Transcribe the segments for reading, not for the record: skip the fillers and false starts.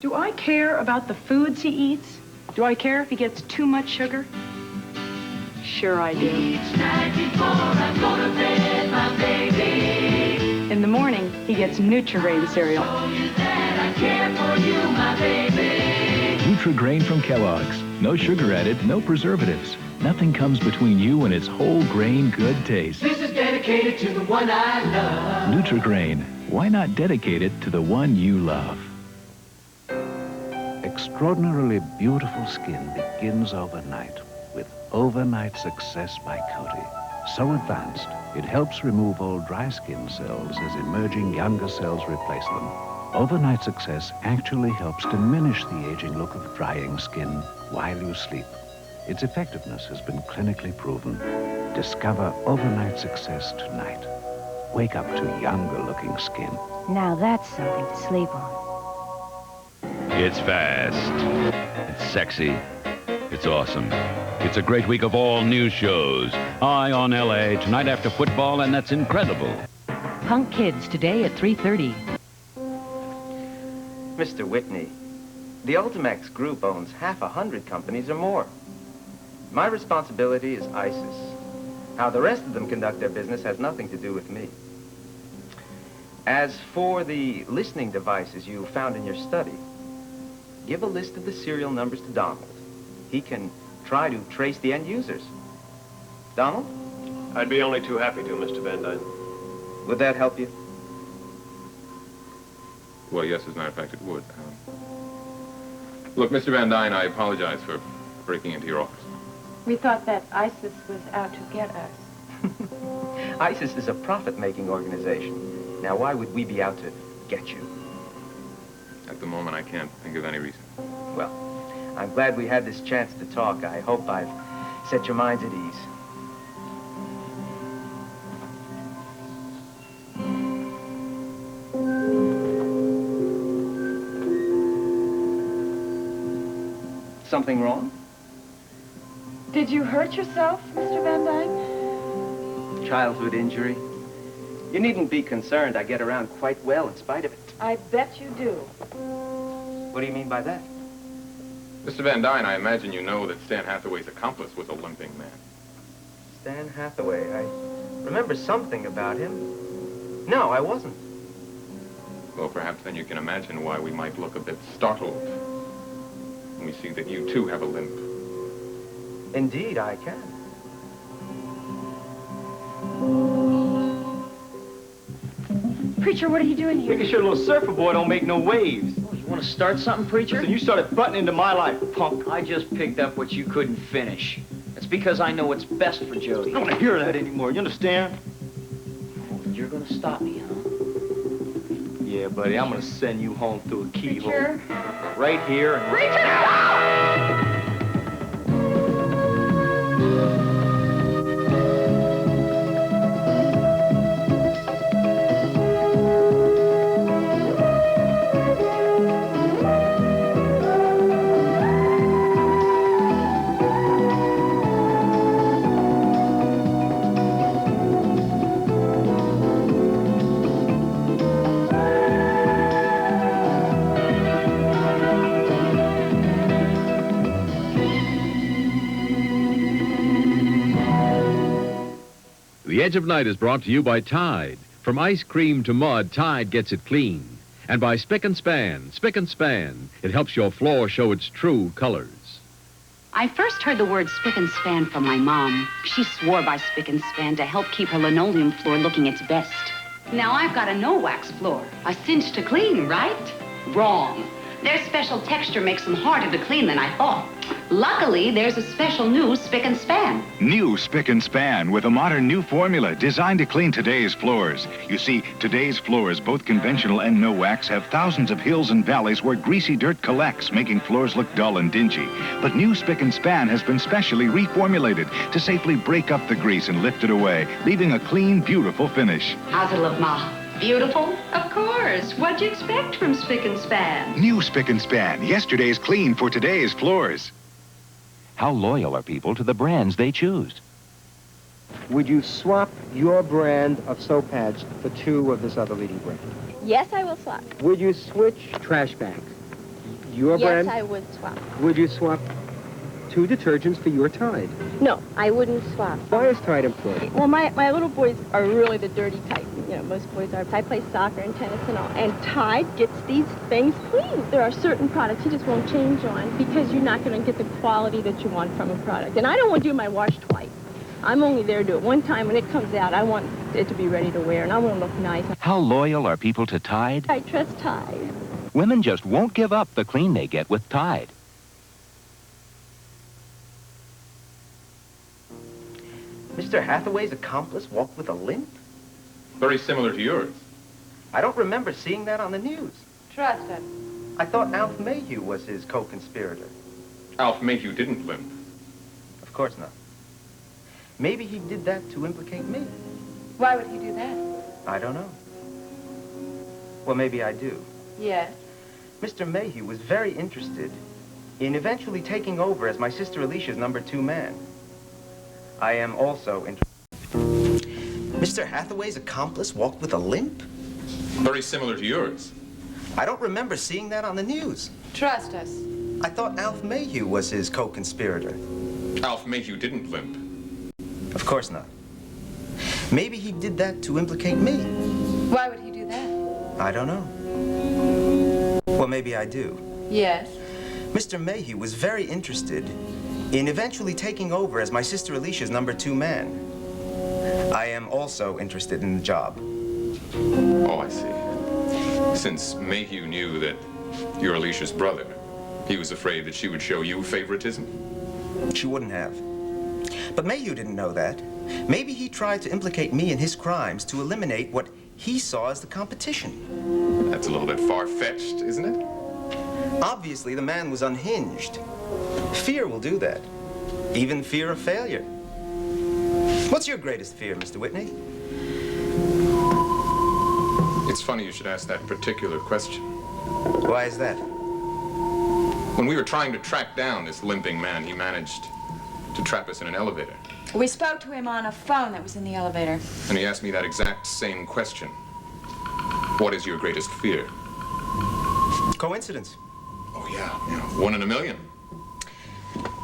Do I care about the foods he eats? Do I care if he gets too much sugar? Sure I do. Each night before I go to bed, my baby. In the morning, he gets Nutri-Grain cereal. Show you that I care for you, my baby. Nutri-Grain from Kellogg's. No sugar added, no preservatives. Nothing comes between you and its whole grain good taste. This is dedicated to the one I love. Nutri-Grain. Why not dedicate it to the one you love? Extraordinarily beautiful skin begins overnight with overnight success by Coty. So advanced, it helps remove old dry skin cells as emerging younger cells replace them. Overnight success actually helps diminish the aging look of drying skin while you sleep. Its effectiveness has been clinically proven. Discover overnight success tonight. Wake up to younger looking skin. Now that's something to sleep on. It's fast. It's sexy. It's awesome. It's a great week of all news shows. Eye on L.A. tonight after football, and that's incredible. Punk Kids today at 3:30. Mr. Whitney, the Ultimax Group owns 100 companies or more. My responsibility is ISIS. How the rest of them conduct their business has nothing to do with me. As for the listening devices you found in your study, give a list of the serial numbers to Donald. He can try to trace the end users. Donald? I'd be only too happy to, Mr. Van Dyne. Would that help you? Well, yes, as a matter of fact, it would. Look, Mr. Van Dyne, I apologize for breaking into your office. We thought that ISIS was out to get us. ISIS is a profit-making organization. Now, why would we be out to get you? At the moment, I can't think of any reason. Well, I'm glad we had this chance to talk. I hope I've set your minds at ease. Something wrong? Did you hurt yourself, Mr. Van Dyne? Childhood injury? You needn't be concerned. I get around quite well in spite of it. I bet you do. What do you mean by that? Mr. Van Dyne, I imagine you know that Stan Hathaway's accomplice was a limping man. Stan Hathaway. I remember something about him. No, I wasn't. Well, perhaps then you can imagine why we might look a bit startled when we see that you, too, have a limp. Indeed, I can. Preacher, what are you doing here? Making sure a little surfer boy don't make no waves. Oh, you want to start something, preacher? Listen, you started butting into my life, punk. I just picked up what you couldn't finish. That's because I know what's best for Jody. I don't want to hear that anymore, you understand? Oh, you're going to stop me, huh? Yeah, buddy, I'm going to send you home through a keyhole. Preacher? Right here and... Preacher! The Edge of Night is brought to you by Tide. From ice cream to mud, Tide gets it clean. And by Spick and Span. Spick and Span. It helps your floor show its true colors. I first heard the word spick and span from my mom. She swore by spick and span to help keep her linoleum floor looking its best. Now I've got a no-wax floor. A cinch to clean, right? Wrong. Their special texture makes them harder to clean than I thought. Luckily, there's a special new Spick and Span. New Spick and Span with a modern new formula designed to clean today's floors. You see, today's floors, both conventional and no wax, have thousands of hills and valleys where greasy dirt collects, making floors look dull and dingy. But new Spick and Span has been specially reformulated to safely break up the grease and lift it away, leaving a clean, beautiful finish. How's it look, Ma? Beautiful? Of course. What'd you expect from Spick and Span? New Spick and Span. Yesterday's clean for today's floors. How loyal are people to the brands they choose? Would you swap your brand of soap pads for 2 of this other leading brand? Yes, I will swap. Would you switch trash bags? your brand? Yes, I would swap. Would you swap 2 detergents for your Tide? No, I wouldn't swap. Why is Tide important? Well, my little boys are really the dirty type. You know, most boys are. I play soccer and tennis and all. And Tide gets these things clean. There are certain products you just won't change on because you're not going to get the quality that you want from a product. And I don't want to do my wash twice. I'm only there to do it one time. When it comes out, I want it to be ready to wear, and I want to look nice. How loyal are people to Tide? I trust Tide. Women just won't give up the clean they get with Tide. Mr. Hathaway's accomplice walked with a limp? Very similar to yours. I don't remember seeing that on the news. Trust us. I thought Alf Mayhew was his co-conspirator. Alf Mayhew didn't limp. Of course not. Maybe he did that to implicate me. Why would he do that? I don't know. Well, maybe I do. Yes. Mr. Mayhew was very interested in eventually taking over as my sister Alicia's number 2 man. I am also interested. Mr. Hathaway's accomplice walked with a limp? Very similar to yours. I don't remember seeing that on the news. Trust us. I thought Alf Mayhew was his co-conspirator. Alf Mayhew didn't limp. Of course not. Maybe he did that to implicate me. Why would he do that? I don't know. Well, maybe I do. Yes. Mr. Mayhew was very interested in eventually taking over as my sister Alicia's number 2 man. I am also interested in the job. Oh, I see. Since Mayhew knew that you're Alicia's brother, he was afraid that she would show you favoritism? She wouldn't have. But Mayhew didn't know that. Maybe he tried to implicate me in his crimes to eliminate what he saw as the competition. That's a little bit far-fetched, isn't it? Obviously, the man was unhinged. Fear will do that. Even fear of failure. What's your greatest fear, Mr. Whitney? It's funny you should ask that particular question. Why is that? When we were trying to track down this limping man, he managed to trap us in an elevator. We spoke to him on a phone that was in the elevator. And he asked me that exact same question. What is your greatest fear? Coincidence. Oh, yeah. 1 in a million.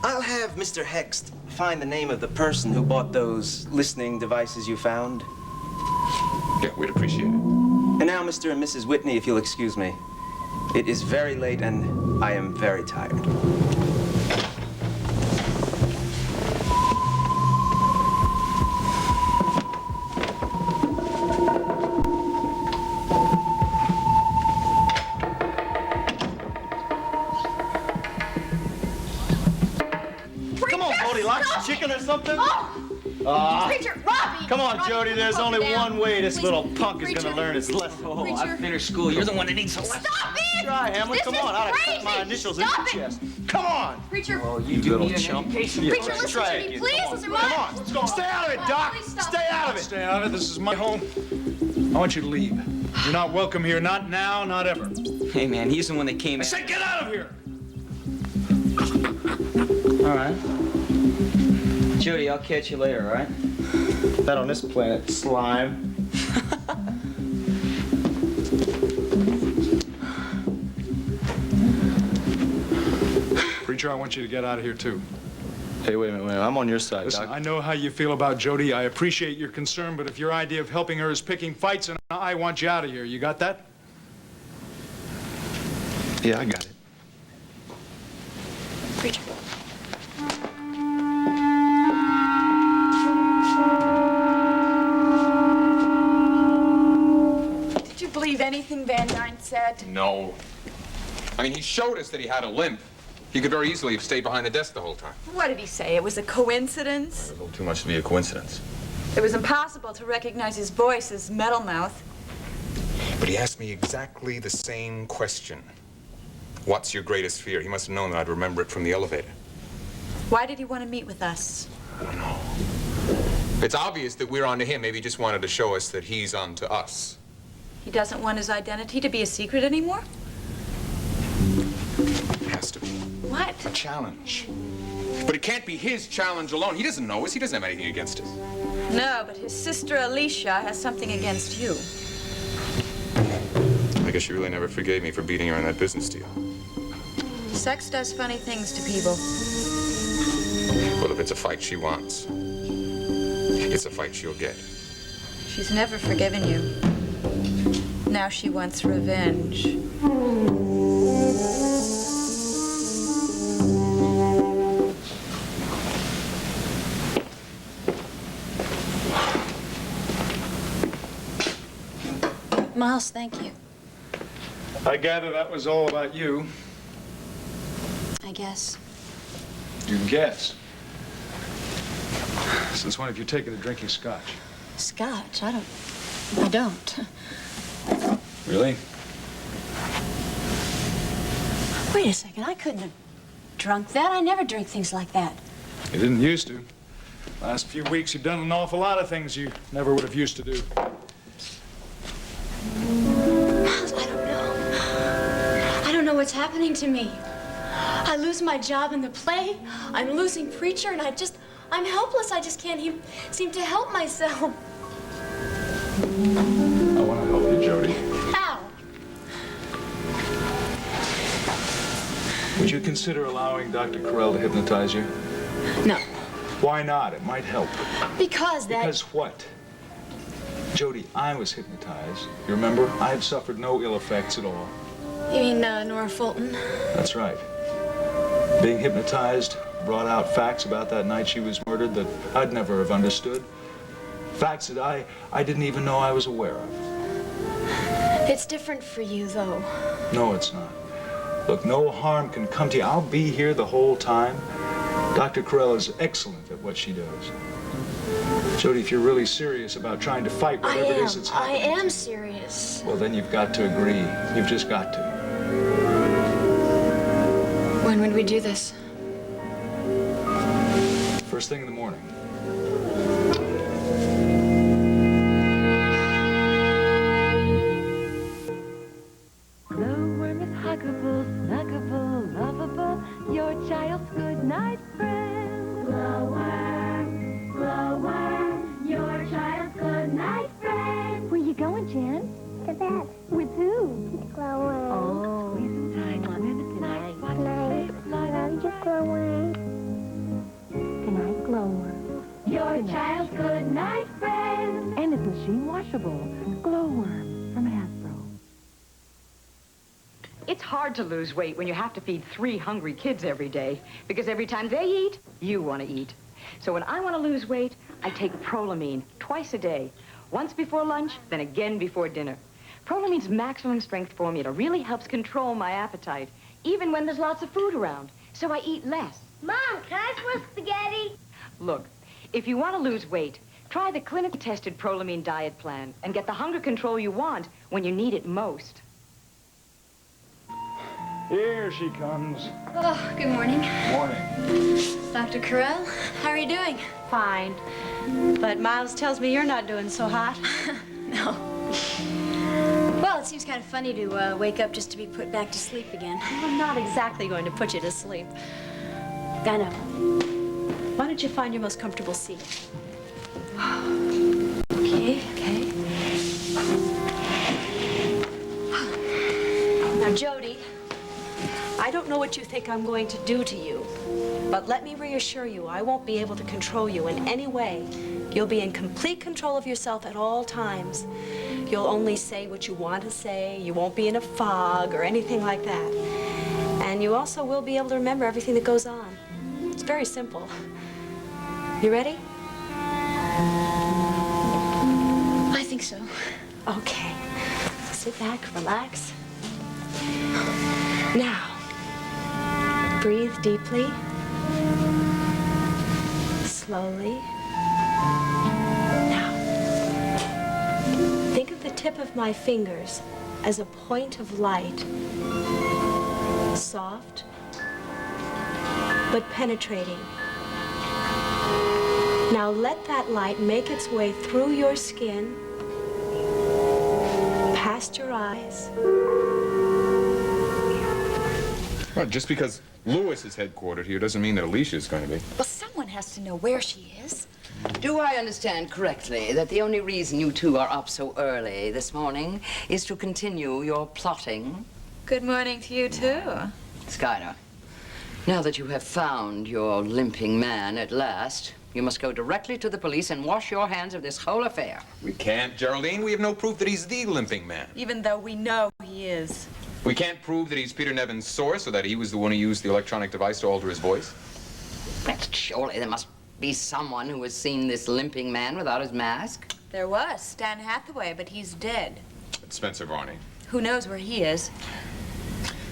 I'll have Mr. Hext find the name of the person who bought those listening devices you found. Yeah, we'd appreciate it. And now, Mr. and Mrs. Whitney, if you'll excuse me. It is very late and I am very tired. Chicken or something? Preacher, Robbie! Come on, Robbie, Jody, there's calm only down. one way this Please, little punk is Preacher. gonna learn his lesson. Oh, I finished school. You're the one that needs to listen. Stop it! Try, Hamlet, This come is on. I'll crazy. cut my initials in Stop your it. chest. Come on! Preacher, Oh, you do little need an chump. education. Yeah, Preacher, let's listen try to it me, again. please. Come on. Listen, Come Robbie. on, let's go. Stay out of it, Doc. Please stop. Stay out of it. Stay out of it. This is my home. I want you to leave. You're not welcome here. Not now, not ever. Hey, man, he's the one that came I in. said get out of here! All right. Jody, I'll catch you later, all right? That on this planet, slime. Preacher, I want you to get out of here, too. Hey, wait a minute. I'm on your side, Listen, Doc. I know how you feel about Jody. I appreciate your concern, but if your idea of helping her is picking fights, and I want you out of here. You got that? Yeah, I got it. Preacher. Did you believe anything Van Dyne said? No. I mean, he showed us that he had a limp. He could very easily have stayed behind the desk the whole time. What did he say? It was a coincidence? A little too much to be a coincidence. It was impossible to recognize his voice as Metal Mouth. But he asked me exactly the same question. What's your greatest fear? He must have known that I'd remember it from the elevator. Why did he want to meet with us? I don't know. It's obvious that we're on to him. Maybe he just wanted to show us that he's on to us. He doesn't want his identity to be a secret anymore? It has to be. What? A challenge. But it can't be his challenge alone. He doesn't know us. He doesn't have anything against us. No, but his sister Alicia has something against you. I guess she really never forgave me for beating her in that business deal. Sex does funny things to people. Well, if it's a fight she wants, it's a fight she'll get. She's never forgiven you. Now she wants revenge. Miles, thank you. I gather that was all about you. I guess. You guess. Since when have you taken to drinking scotch? Scotch? I don't. Really? Wait a second. I couldn't have drunk that. I never drink things like that. You didn't used to. Last few weeks, you've done an awful lot of things you never would have used to do. Miles, I don't know. I don't know what's happening to me. I lose my job in the play. I'm losing Preacher, and I'm helpless. I just can't seem to help myself. I want to help you, Jody. How? Would you consider allowing Dr. Carell to hypnotize you? No. Why not? It might help. Because Because what? Jody, I was hypnotized. You remember? I had suffered no ill effects at all. You mean Nora Fulton? That's right. Being hypnotized brought out facts about that night she was murdered that I'd never have understood. Facts that I didn't even know I was aware of. It's different for you, though. No, it's not. Look, no harm can come to you. I'll be here the whole time. Dr. Carell is excellent at what she does. Jody, if you're really serious about trying to fight whatever it is that's happening. I am serious. Well, then you've got to agree. You've just got to. When would we do this? First thing in the morning. Glowworm is huggable, snuggable, lovable, your child's good night friend. Glowworm, glowworm, your child's good night friend. Where you going, Jan? To bed. With who? With Glowworm. Oh, squeeze him tight. 1 minute tonight. Watch his face slide Love you, Glowworm. Good night, Glowworm. Your child's good night friend. And it's machine washable. Glowworm from Hasbro. It's hard to lose weight when you have to feed 3 hungry kids every day, because every time they eat, you want to eat. So when I want to lose weight, I take Prolamine twice a day. Once before lunch, then again before dinner. Prolamine's maximum strength formula really helps control my appetite, even when there's lots of food around. So I eat less. Mom, can I have more spaghetti? Look, if you want to lose weight, try the clinically tested Prolamine diet plan and get the hunger control you want when you need it most. Here she comes. Oh, good morning. Morning. Dr. Carell, how are you doing? Fine. But Miles tells me you're not doing so hot. No. Well, it seems kind of funny to wake up just to be put back to sleep again. I'm not exactly going to put you to sleep. I know. Why don't you find your most comfortable seat? Okay. Okay. Now, Jody, I don't know what you think I'm going to do to you, but let me reassure you, I won't be able to control you in any way. You'll be in complete control of yourself at all times. You'll only say what you want to say. You won't be in a fog or anything like that. And you also will be able to remember everything that goes on. It's very simple. You ready? I think so. Okay. Sit back, relax. Now, breathe deeply, slowly. Now, think of the tip of my fingers as a point of light. Soft, but penetrating. Now let that light make its way through your skin, past your eyes. Well, just because Lewis is headquartered here doesn't mean that Alicia's going to be. Well, someone has to know where she is. Do I understand correctly that the only reason you two are up so early this morning is to continue your plotting? Good morning to you, too. Skylar, now that you have found your limping man at last, you must go directly to the police and wash your hands of this whole affair. We can't, Geraldine. We have no proof that he's the limping man. Even though we know he is. We can't prove that he's Peter Nevin's source or that he was the one who used the electronic device to alter his voice. But surely there must be someone who has seen this limping man without his mask. There was Stan Hathaway, but he's dead. It's Spencer Varney. Who knows where he is?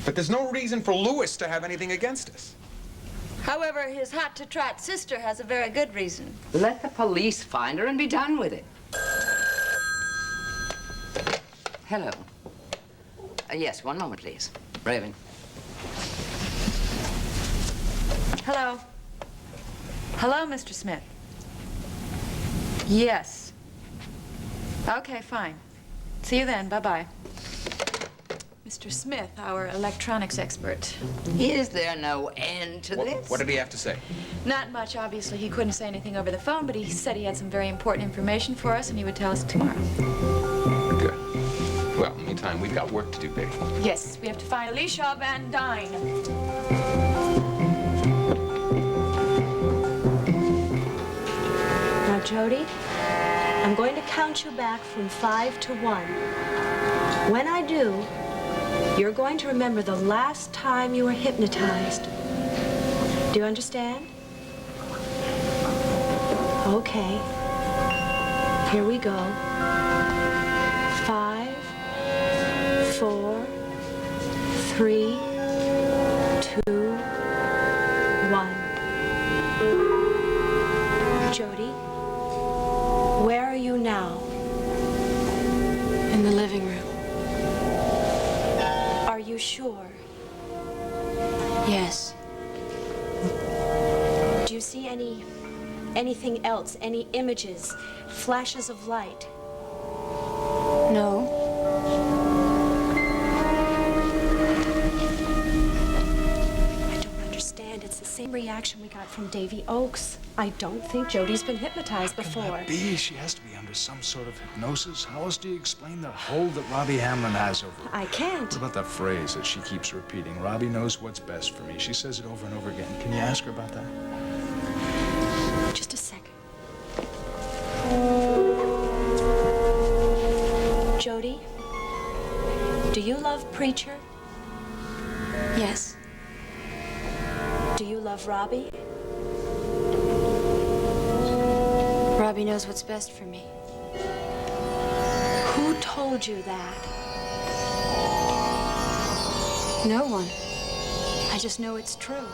But there's no reason for Lewis to have anything against us. However, his hot-to-trot sister has a very good reason. Let the police find her and be done with it. Hello. Yes, one moment, please. Raven. Hello. Hello, Mr. Smith. Yes. Okay, fine. See you then. Bye-bye. Mr. Smith, our electronics expert. Is there no end to this? What did he have to say? Not much, obviously. He couldn't say anything over the phone, but he said he had some very important information for us, and he would tell us tomorrow. Good. Well, meantime, we've got work to do, baby. Yes, we have to find Alicia Van Dyne. Now, Jody, I'm going to count you back from 5 to 1. When I do, you're going to remember the last time you were hypnotized. Do you understand? Okay. Here we go. 5, 4, 3, 2, 1. Jody, where are you now? In the living room. Are you sure? Yes. Do you see anything else? Any images? Flashes of light? No. I don't understand. It's the same reaction we got from Davy Oaks. I don't think Jody's been hypnotized before. How can that be? She has to be under some sort of hypnosis. How else do you explain the hold that Robbie Hamlin has over her? I can't. What about that phrase that she keeps repeating? Robbie knows what's best for me. She says it over and over again. Can you ask her about that? Just a second. Jody, do you love Preacher? Yes. Do you love Robbie? Robbie knows what's best for me. Who told you that? No one. I just know it's true.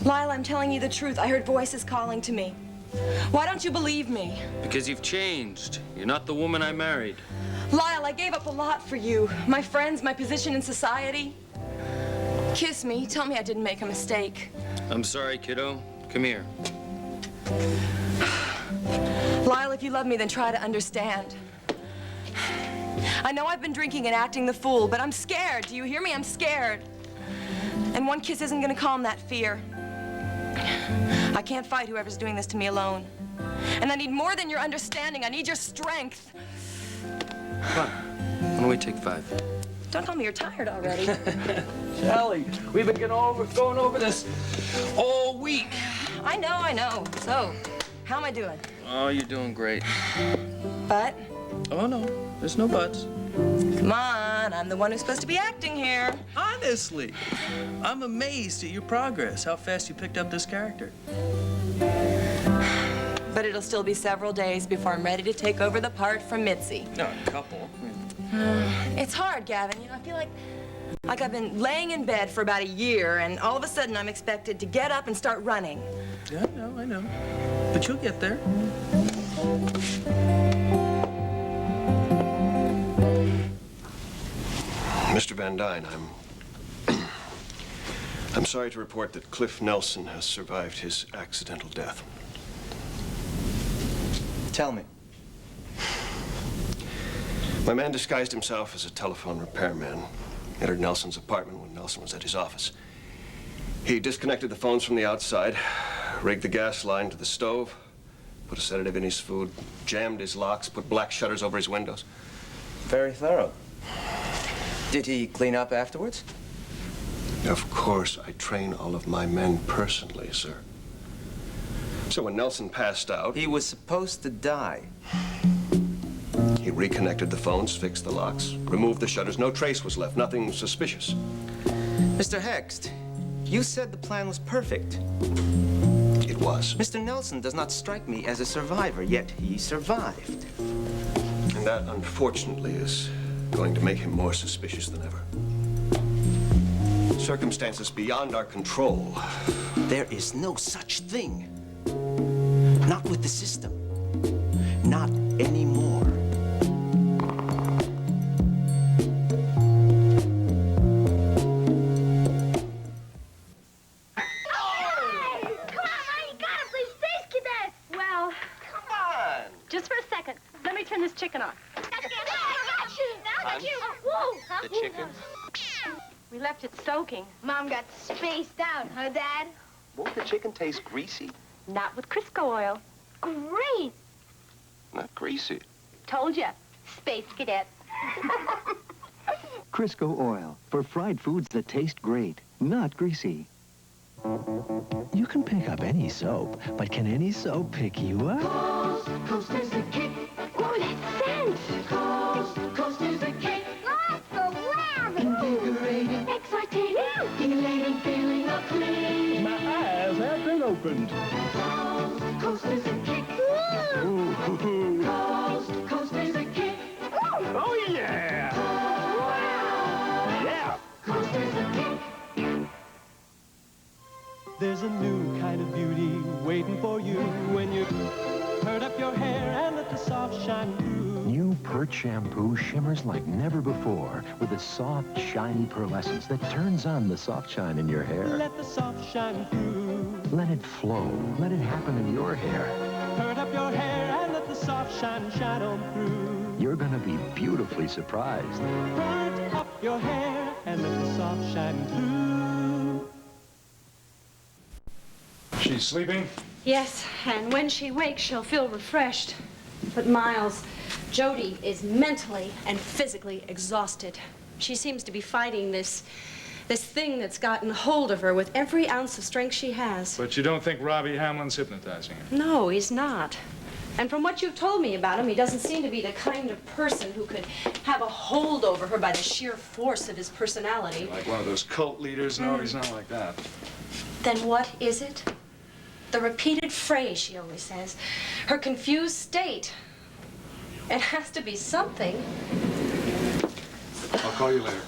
Lyle, I'm telling you the truth. I heard voices calling to me. Why don't you believe me? Because you've changed. You're not the woman I married. Lyle, I gave up a lot for you. My friends, my position in society. Kiss me. Tell me I didn't make a mistake. I'm sorry, kiddo. Come here. Lyle, if you love me, then try to understand. I know I've been drinking and acting the fool, but I'm scared. Do you hear me? I'm scared. And one kiss isn't gonna calm that fear. I can't fight whoever's doing this to me alone. And I need more than your understanding. I need your strength. Come on. Why don't we take 5? Don't tell me you're tired already. Sally, we've been going over this all week. I know. So, how am I doing? Oh, you're doing great. But? Oh, no. There's no buts. Come on, I'm the one who's supposed to be acting here. Honestly, I'm amazed at your progress, how fast you picked up this character. But it'll still be several days before I'm ready to take over the part from Mitzi. No, a couple. It's hard, Gavin. You know, I feel like I've been laying in bed for about a year, and all of a sudden I'm expected to get up and start running. Yeah, I know. But you'll get there. Mr. Van Dyne, I'm sorry to report that Cliff Nelson has survived his accidental death. Tell me. My man disguised himself as a telephone repairman, entered Nelson's apartment when Nelson was at his office. He disconnected the phones from the outside, rigged the gas line to the stove, put a sedative in his food, jammed his locks, put black shutters over his windows. Very thorough. Did he clean up afterwards? Of course, I train all of my men personally, sir. So when Nelson passed out... He was supposed to die. He reconnected the phones, fixed the locks, removed the shutters. No trace was left, nothing suspicious. Mr. Hext, you said the plan was perfect. It was. Mr. Nelson does not strike me as a survivor, yet he survived. And that, unfortunately, is going to make him more suspicious than ever. Circumstances beyond our control. There is no such thing. Not with the system. Not anymore. Just for a second. Let me turn this chicken on. The chicken? We left it soaking. Mom got spaced out, huh, Dad? Won't the chicken taste greasy? Not with Crisco oil. Great. Not greasy. Told ya. Space Cadet. Crisco oil for fried foods that taste great, not greasy. You can pick up any soap, but can any soap pick you up? Coast is a kick. Oh, that's sense. Coast is a kick. Lots of lamb. Invigorating, exciting, elating, feeling of clean. My eyes have been opened. Coast is a kick. Ooh. Coast is a kick. Oh, yeah. Wow. Yeah. Coast is a kick. There's a new kind of beauty waiting for you when you turn up your hair and let the soft shine through. New Pert shampoo shimmers like never before with a soft, shiny pearlescence that turns on the soft shine in your hair. Let the soft shine through. Let it flow. Let it happen in your hair. Turn up your hair and let the soft shine shine on through. You're gonna be beautifully surprised. Turn up your hair and let the soft shine through. She's sleeping? Yes, and when she wakes, she'll feel refreshed. But Miles, Jody is mentally and physically exhausted. She seems to be fighting this thing that's gotten hold of her with every ounce of strength she has. But you don't think Robbie Hamlin's hypnotizing her? No, he's not. And from what you've told me about him, he doesn't seem to be the kind of person who could have a hold over her by the sheer force of his personality. Like one of those cult leaders? No, he's not like that. Then what is it? The repeated phrase she always says. Her confused state. It has to be something. I'll call you later.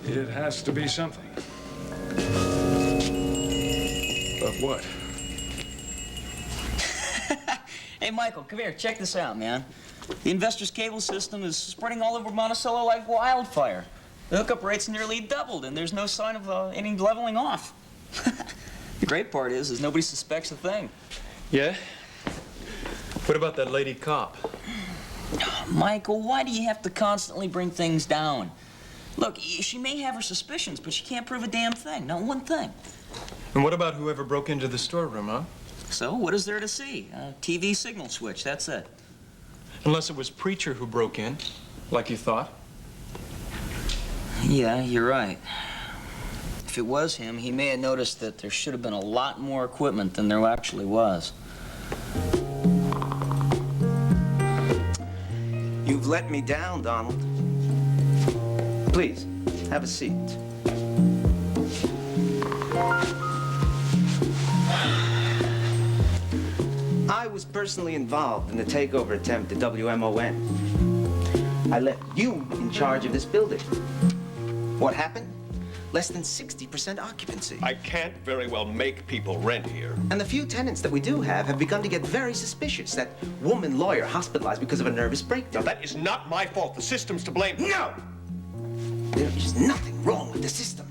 It has to be something. But what? Hey, Michael, come here. Check this out, man. The investor's cable system is spreading all over Monticello like wildfire. The hookup rate's nearly doubled, and there's no sign of any leveling off. The great part is nobody suspects a thing. Yeah? What about that lady cop? Michael, why do you have to constantly bring things down? Look, she may have her suspicions, but she can't prove a damn thing. Not one thing. And what about whoever broke into the storeroom, huh? So, what is there to see? A TV signal switch, that's it. Unless it was Preacher who broke in, like you thought. Yeah, you're right. If it was him, he may have noticed that there should have been a lot more equipment than there actually was. You've let me down, Donald. Please, have a seat. I was personally involved in the takeover attempt at WMON. I left you in charge of this building. What happened? Less than 60% occupancy. I can't very well make people rent here. And the few tenants that we do have begun to get very suspicious. That woman lawyer hospitalized because of a nervous breakdown. Now, that is not my fault. The system's to blame. No! There is nothing wrong with the system.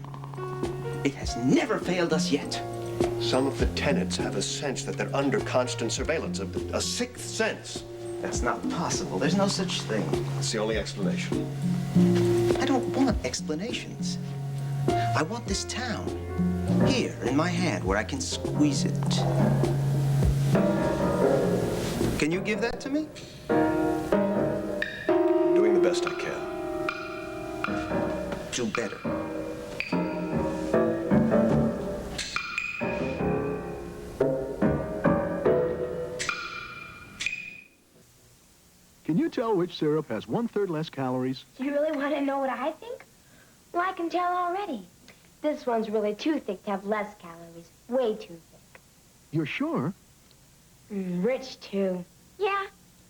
It has never failed us yet. Some of the tenants have a sense that they're under constant surveillance, a sixth sense. That's not possible. There's no such thing. It's the only explanation. I don't want explanations. I want this town here in my hand where I can squeeze it. Can you give that to me? Doing the best I can. Do better. Can you tell which syrup has 1/3 less calories? Do you really want to know what I think? Well, I can tell already. This one's really too thick to have less calories. Way too thick. You're sure? Rich, too. Yeah,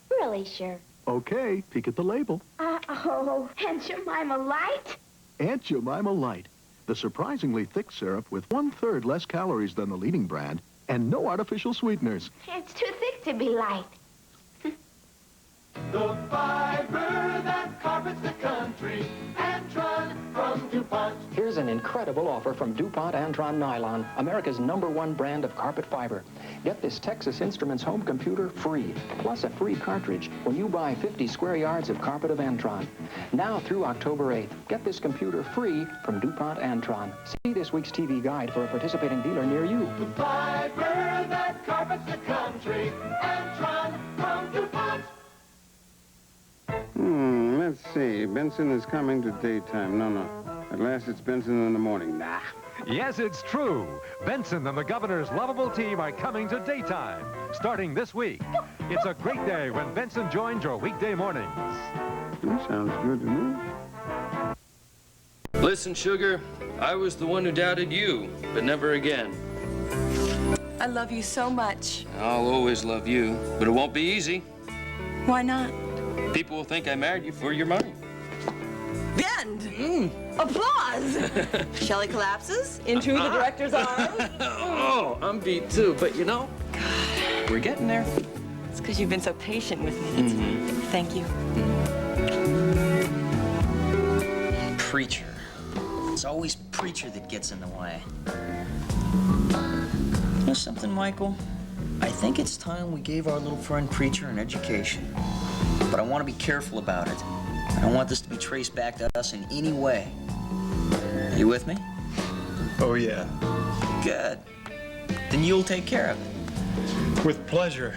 really sure. Okay, peek at the label. Uh-oh. Aunt Jemima Light? Aunt Jemima Light, the surprisingly thick syrup with 1/3 less calories than the leading brand and no artificial sweeteners. It's too thick to be light. The fiber that carpets the country, Antron from DuPont. Here's an incredible offer from DuPont Antron Nylon, America's #1 brand of carpet fiber. Get this Texas Instruments home computer free, plus a free cartridge when you buy 50 square yards of carpet of Antron. Now through October 8th, get this computer free from DuPont Antron. See this week's TV guide for a participating dealer near you. The fiber that carpets the country, Antron from DuPont. Let's see. Benson is coming to daytime. No. At last it's Benson in the morning. Nah. Yes, it's true. Benson and the Governor's lovable team are coming to daytime, starting this week. It's a great day when Benson joins your weekday mornings. Sounds good to me. Listen, Sugar, I was the one who doubted you, but never again. I love you so much. I'll always love you, but it won't be easy. Why not? People will think I married you for your money. The end! Applause! Shelley collapses into the director's arms. Oh, I'm beat too, but you know, we're getting there. It's because you've been so patient with me. Thank you. Preacher. It's always preacher that gets in the way. You know something, Michael? I think it's time we gave our little friend Preacher an education. But I want to be careful about it. I don't want this to be traced back to us in any way. You with me? Oh, yeah. Good. Then you'll take care of it. With pleasure.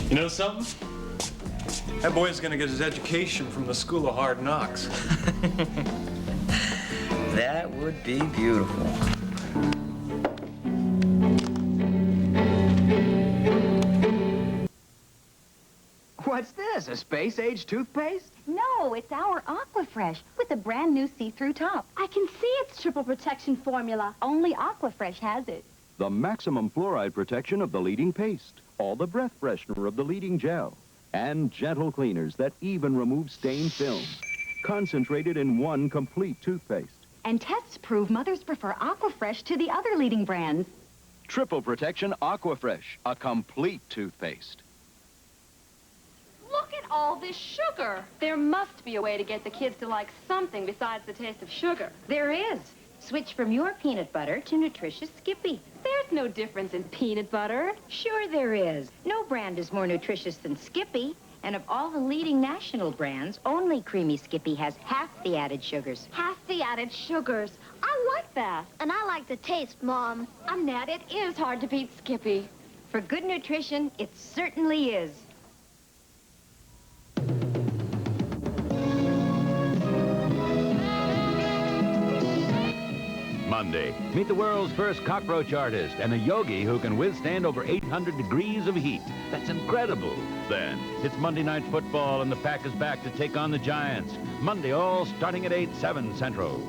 You know something? That boy's gonna get his education from the School of Hard Knocks. That would be beautiful. What's this, a space-age toothpaste? No, it's our Aquafresh with a brand new see-through top. I can see its triple protection formula. Only Aquafresh has it. The maximum fluoride protection of the leading paste, all the breath freshener of the leading gel, and gentle cleaners that even remove stained film. Concentrated in one complete toothpaste. And tests prove mothers prefer Aquafresh to the other leading brands. Triple protection Aquafresh, a complete toothpaste. Look at all this sugar. There must be a way to get the kids to like something besides the taste of sugar. There is. Switch from your peanut butter to nutritious Skippy. There's no difference in peanut butter. Sure there is. No brand is more nutritious than Skippy. And of all the leading national brands, only Creamy Skippy has half the added sugars. Half the added sugars. I like that. And I like the taste, Mom. Annette, it is hard to beat Skippy. For good nutrition, it certainly is. Monday, meet the world's first cockroach artist and a yogi who can withstand over 800 degrees of heat. That's incredible. Then, it's Monday Night Football and the Pack is back to take on the Giants. Monday, all starting at 8, 7 Central.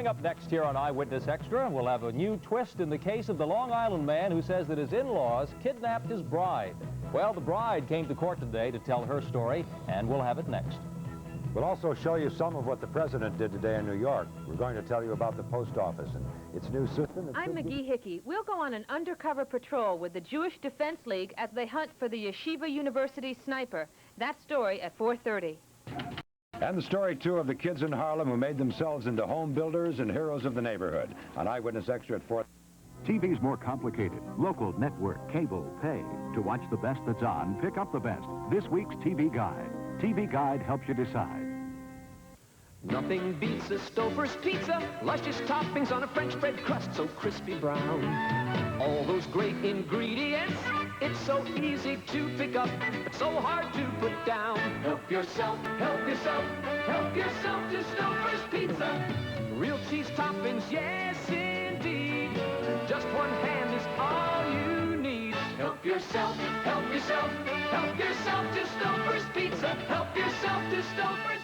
Coming up next here on Eyewitness Extra, we'll have a new twist in the case of the Long Island man who says that his in-laws kidnapped his bride. Well, the bride came to court today to tell her story, and we'll have it next. We'll also show you some of what the president did today in New York. We're going to tell you about the post office and its new system. I'm McGee Hickey. We'll go on an undercover patrol with the Jewish Defense League as they hunt for the Yeshiva University sniper. That story at 4:30. And the story, too, of the kids in Harlem who made themselves into home builders and heroes of the neighborhood. On Eyewitness Extra at 4. TV's more complicated. Local, network, cable, pay. To watch the best that's on, pick up the best. This week's TV Guide. TV Guide helps you decide. Nothing beats a Stouffer's pizza. Luscious toppings on a French bread crust so crispy brown. All those great ingredients. It's so easy to pick up, but so hard to put down. Help yourself, help yourself, help yourself to Stouffer's pizza. Real cheese toppings, yes indeed. Just one hand is all you need. Help yourself, help yourself, help yourself to Stouffer's pizza. Help yourself to Stouffer's